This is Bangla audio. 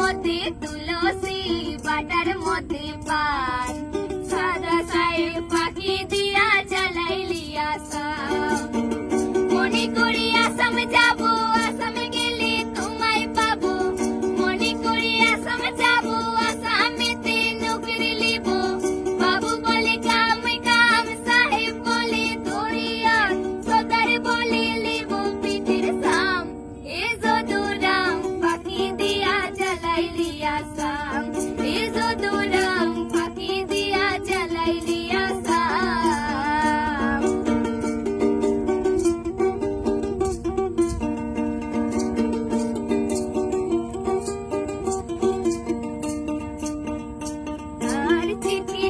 মধ্যে তুলসী বাটার মধ্যে পান সাদা সায়ে পাখি দিয়া জ্বালাইলি আসাম মনে করি আসাম যাবো আসামে গেলে তোমায় পাবো মনে করি আসাম যাবো আসামেতে নৌকরি লিব বাবু বলে কাম কাম সাহেব বলে দরিয়া সদার বলে লিব পিঠের সাম এ যদুরাম পাখি দিয়া জ্বালাইলি আসাম এ যদুরাম পাখি দিয়া জ্বালাইলি আসাম আর চিঠি